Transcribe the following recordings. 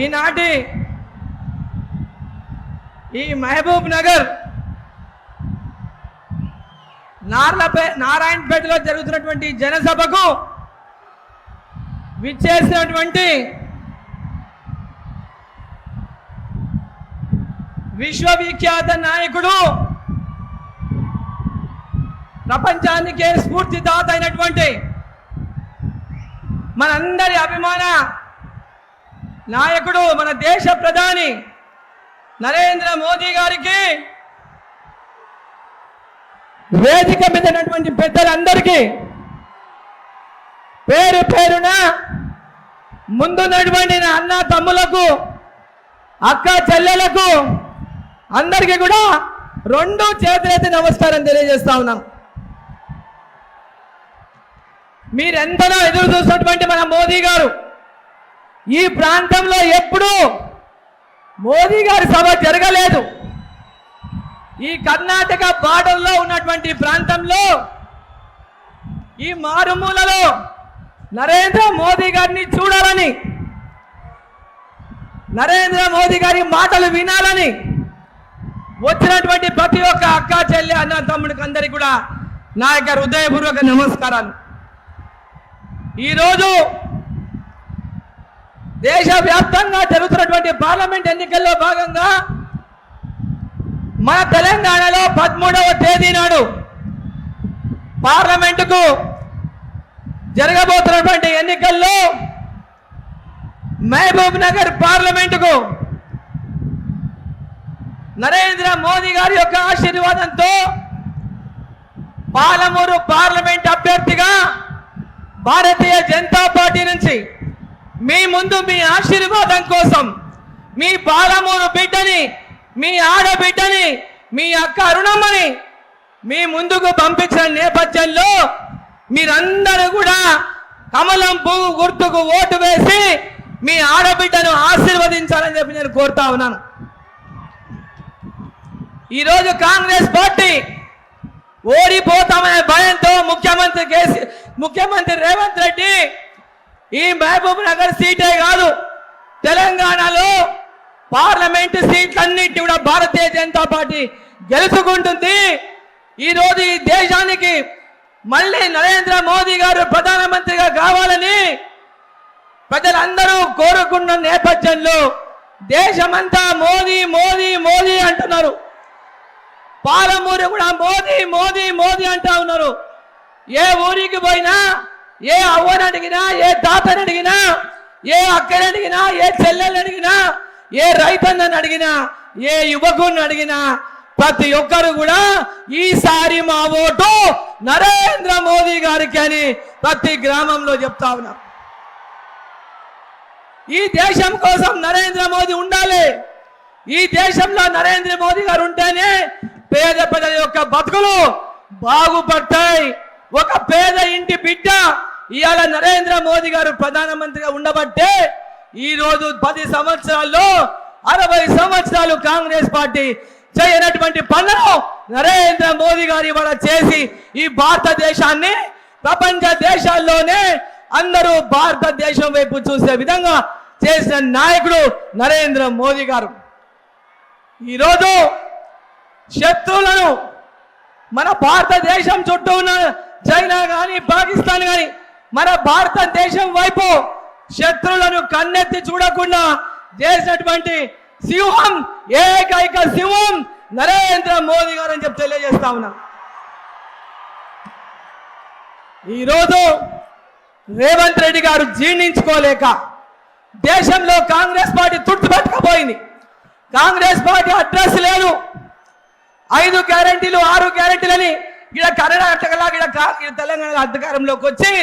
ఈనాటి ఈ మహబూబ్ నగర్ నారాయణపేటలో జరుగుతున్నటువంటి జనసభకు విచ్చేసినటువంటి విశ్వవిఖ్యాత నాయకుడు, ప్రపంచానికే స్ఫూర్తిదాత అయినటువంటి మనందరి అభిమాన నాయకుడు, మన దేశ ప్రధాని నరేంద్ర మోదీ గారికి, వేదిక మీద ఉన్నటువంటి పెద్దలందరికీ పేరు పేరున ముందున్నటువంటి నా అన్న తమ్ములకు, అక్క చెల్లెలకు అందరికీ కూడా రెండు చేతులెత్తి నమస్కారం తెలియజేస్తా ఉన్నాం. మీరెంతనో ఎదురు చూస్తున్నటువంటి మన మోదీ గారు ఈ ప్రాంతంలో ఎప్పుడూ మోదీ గారి సభ జరగలేదు. ఈ కర్ణాటక బార్డర్లో ఉన్నటువంటి ప్రాంతంలో ఈ మారుమూలలో నరేంద్ర మోదీ గారిని చూడాలని, నరేంద్ర మోదీ గారి మాటలు వినాలని వచ్చినటువంటి ప్రతి ఒక్క అక్క చెల్లి అన్న తమ్ముడికి అందరికీ కూడా నా యొక్క హృదయపూర్వక నమస్కారాలు. ఈరోజు దేశవ్యాప్తంగా జరుగుతున్నటువంటి పార్లమెంట్ ఎన్నికల్లో భాగంగా మన తెలంగాణలో 13వ తేదీ నాడు పార్లమెంటుకు జరగబోతున్నటువంటి ఎన్నికల్లో మహబూబ్ నగర్ పార్లమెంటుకు నరేంద్ర మోదీ గారి యొక్క ఆశీర్వాదంతో పాలమూరు పార్లమెంట్ అభ్యర్థిగా భారతీయ జనతా పార్టీ నుంచి మీ ముందు మీ ఆశీర్వాదం కోసం మీ పాలమూరు బిడ్డని, మీ ఆడబిడ్డని, మీ అక్క అరుణమ్మని మీ ముందుకు పంపించిన నేపథ్యంలో మీరందరూ కూడా కమలం పువ్వు గుర్తుకు ఓటు వేసి మీ ఆడబిడ్డను ఆశీర్వదించాలని చెప్పి నేను కోరుతా ఉన్నాను. ఈరోజు కాంగ్రెస్ పార్టీ ఓడిపోతామనే భయంతో ముఖ్యమంత్రి రేవంత్ రెడ్డి ఈ మహబూబ్ నగర్ సీటే కాదు, తెలంగాణలో పార్లమెంటు సీట్లన్నింటి కూడా భారతీయ జనతా పార్టీ గెలుచుకుంటుంది. ఈరోజు ఈ దేశానికి మళ్ళీ నరేంద్ర మోదీ గారు ప్రధానమంత్రిగా కావాలని ప్రజలందరూ కోరుకున్న నేపథ్యంలో దేశమంతా మోదీ మోదీ మోదీ అంటున్నారు. పాలమూరు కూడా మోదీ మోదీ మోదీ అంటా ఉన్నారు. ఏ ఊరికి పోయినా, ఏ అవ్వని అడిగినా, ఏ తాతని అడిగినా, ఏ అక్కని అడిగినా, ఏ చెల్లెని అడిగినా, ఏ రైతన్నని అడిగినా, ఏ యువకుని అడిగినా ప్రతి ఒక్కరు కూడా ఈసారి మా ఓటు నరేంద్ర మోదీ గారికి అని ప్రతి గ్రామంలో చెప్తా ఉన్నారు. ఈ దేశం కోసం నరేంద్ర మోదీ ఉండాలి. ఈ దేశంలో నరేంద్ర మోదీ గారు ఉంటేనే పేద ప్రజల యొక్క బతుకులు బాగుపడతాయి. ఒక పేద ఇంటి బిడ్డ ఇవాళ నరేంద్ర మోదీ గారు ప్రధానమంత్రిగా ఉండబట్టే ఈరోజు 10 సంవత్సరాల్లో 60 సంవత్సరాలు కాంగ్రెస్ పార్టీ చేయనటువంటి పనులను నరేంద్ర మోదీ గారు ఇవాళ చేసి ఈ భారతదేశాన్ని ప్రపంచ దేశాల్లోనే అందరూ భారతదేశం వైపు చూసే విధంగా చేసిన నాయకుడు నరేంద్ర మోదీ గారు. ఈరోజు శత్రువులను మన భారతదేశం చుట్టూ ఉన్న చైనా కానీ, పాకిస్తాన్ కానీ మన భారతదేశం వైపు శత్రువులను కన్నెత్తి చూడకుండా చేసినటువంటి సింహం, ఏకైక సింహం నరేంద్ర మోదీ గారు అని చెప్పి తెలియజేస్తా ఉన్నా. ఈరోజు రేవంత్ రెడ్డి గారు జీర్ణించుకోలేక దేశంలో కాంగ్రెస్ పార్టీ తుట్టుపట్టకపోయింది. కాంగ్రెస్ పార్టీ అడ్రస్ లేదు. 5 గ్యారెంటీలు 6 గ్యారెంటీలని ఇక్కడ కర్ణాటకలా ఇక్కడ తెలంగాణ అధికారంలోకి వచ్చి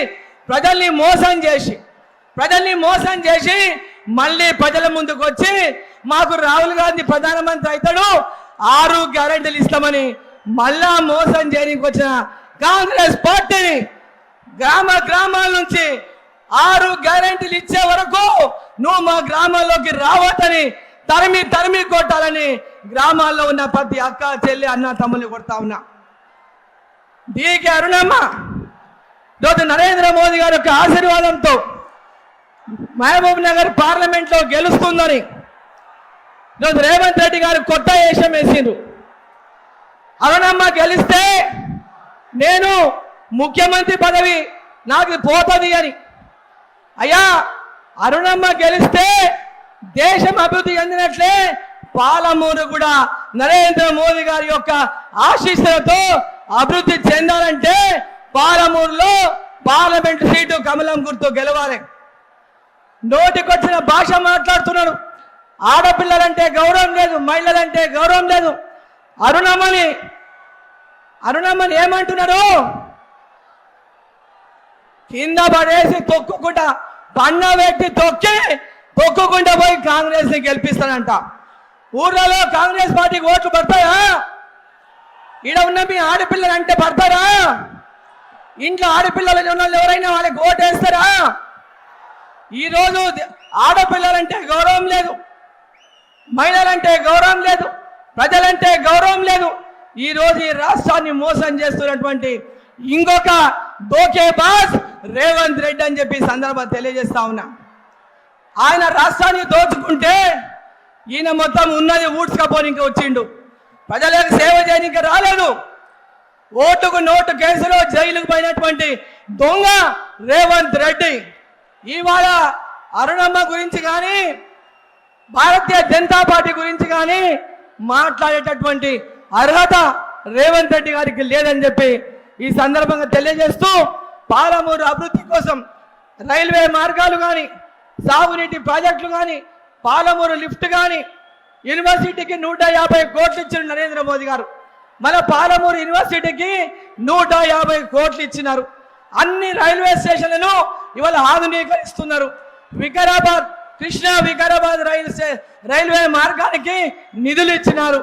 ప్రజల్ని మోసం చేసి మళ్ళీ ప్రజల ముందుకు వచ్చి మాకు రాహుల్ గాంధీ ప్రధానమంత్రి అవుతాడు, 6 గ్యారెంటీలు ఇస్తామని మళ్ళా మోసం చేయడానికి వచ్చిన కాంగ్రెస్ పార్టీని గ్రామాల నుంచి 6 గ్యారెంటీలు ఇచ్చే వరకు నువ్వు మా గ్రామాల్లోకి రావద్దని తరిమి కొట్టాలని గ్రామాల్లో ఉన్న ప్రతి అక్క చెల్లి అన్న తమ్ముల్ని కొడతా ఉన్నా. డీకే అరుణమ్మ రోజు నరేంద్ర మోదీ గారి యొక్క ఆశీర్వాదంతో మహబూబ్ నగర్ పార్లమెంట్లో గెలుస్తుందని ఈరోజు రేవంత్ రెడ్డి గారు కొత్త వేషం వేసిండ్రు. అరుణమ్మ గెలిస్తే నేను ముఖ్యమంత్రి పదవి నాకు పోతుంది అని. అయ్యా, అరుణమ్మ గెలిస్తే దేశం అభివృద్ధి చెందినట్లే పాలమూరు కూడా నరేంద్ర మోదీ గారి యొక్క ఆశీస్సులతో అభివృద్ధి చెందాలంటే పాలమూరులో పార్లమెంట్ సీటు కమలం గుర్తు గెలవాలి. నోటికొచ్చిన భాష మాట్లాడుతున్నాడు. ఆడపిల్లలంటే గౌరవం లేదు, మహిళలంటే గౌరవం లేదు. అరుణమ్మని ఏమంటున్నాడు? కింద పడేసి తొక్కుకుంటా పన్న వ్యక్తి తొక్కుకుంటా పోయి కాంగ్రెస్ ని గెలిపిస్తానంట. ఊర్లలో కాంగ్రెస్ పార్టీకి ఓట్లు పడతాయా? ఈడ ఉన్న మీ ఆడపిల్లలు అంటే పడతారా? ఇంట్లో ఆడపిల్లలు ఉన్న ఎవరైనా వాళ్ళకి ఓటు వేస్తారా? ఈరోజు ఆడపిల్లలంటే గౌరవం లేదు, మహిళలంటే గౌరవం లేదు, ప్రజలంటే గౌరవం లేదు. ఈరోజు ఈ రాష్ట్రాన్ని మోసం చేస్తున్నటువంటి ఇంకొక దోకేబాజ్ రేవంత్ రెడ్డి అని చెప్పి సందర్భంగా తెలియజేస్తా ఉన్నా. ఆయన రాష్ట్రాన్ని దోచుకుంటే ఈయన మొత్తం ఉన్నది ఊడ్చుకపోనికి వచ్చిండు. ప్రజలకు సేవ చేయడానికి రాలేదు. ఓటుకు నోటు కేసులో జైలుకు పోయినటువంటి దొంగ రేవంత్ రెడ్డి ఇవాళ అరుణమ్మ గురించి కానీ భారతీయ జనతా పార్టీ గురించి కానీ మాట్లాడేటటువంటి అర్హత రేవంత్ రెడ్డి గారికి లేదని చెప్పి ఈ సందర్భంగా తెలియజేస్తూ, పాలమూరు అభివృద్ధి కోసం రైల్వే మార్గాలు కానీ, సాగునీటి ప్రాజెక్టులు కానీ, పాలమూరు లిఫ్ట్ కానీ, యూనివర్సిటీకి 150 కోట్లు ఇచ్చిన నరేంద్ర మోదీ గారు. మన పాలమూరు యూనివర్సిటీకి 150 కోట్లు ఇచ్చినారు. అన్ని రైల్వే స్టేషన్లను ఇవాళ ఆధునీకరిస్తున్నారు. వికారాబాద్ కృష్ణా వికారాబాద్ రైల్వే మార్గానికి నిధులు ఇచ్చినారు.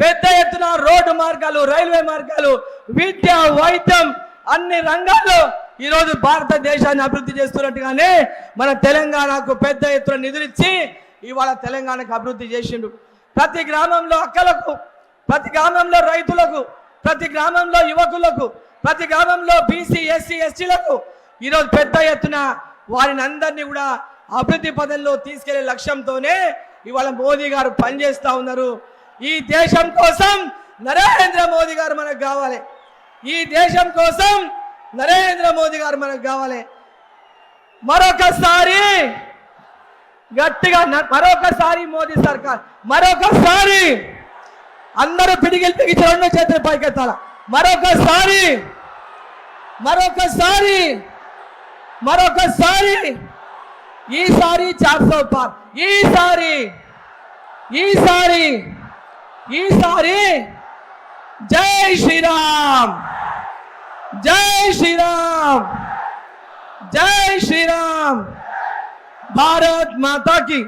పెద్ద ఎత్తున రోడ్డు మార్గాలు, రైల్వే మార్గాలు, విద్య, వైద్యం అన్ని రంగాల్లో ఈరోజు భారతదేశాన్ని అభివృద్ధి చేస్తున్నట్టుగానే మన తెలంగాణకు పెద్ద ఎత్తున నిధులు ఇచ్చి ఇవాళ తెలంగాణకు అభివృద్ధి చేసిండు. ప్రతి గ్రామంలో అక్కలకు, ప్రతి గ్రామంలో రైతులకు, ప్రతి గ్రామంలో యువకులకు, ప్రతి గ్రామంలో బీసీ, ఎస్సీ, ఎస్టీలకు ఈరోజు పెద్ద ఎత్తున వారిని అందరినీ కూడా అభివృద్ధి పదంలో తీసుకెళ్లే లక్ష్యంతోనే ఇవాళ మోదీ గారు పనిచేస్తూ ఉన్నారు. ఈ దేశం కోసం నరేంద్ర మోదీ గారు మనకు కావాలి. ఈ దేశం కోసం నరేంద్ర మోదీ గారు మనకు కావాలి. మరొకసారి గట్టిగా మరొకసారి మోదీ సర్కార్, మరొకసారి అందరూ పిడిగిలు పిగిచి 2 చేతులు పైకెత్తాల. మరొకసారి మరొకసారి మరొకసారి ఈసారి 400 పార్, ఈసారి ఈసారి ఈసారి జై శ్రీరామ్, జై శ్రీరామ్, జై శ్రీరామ్, భారత్ మాతా की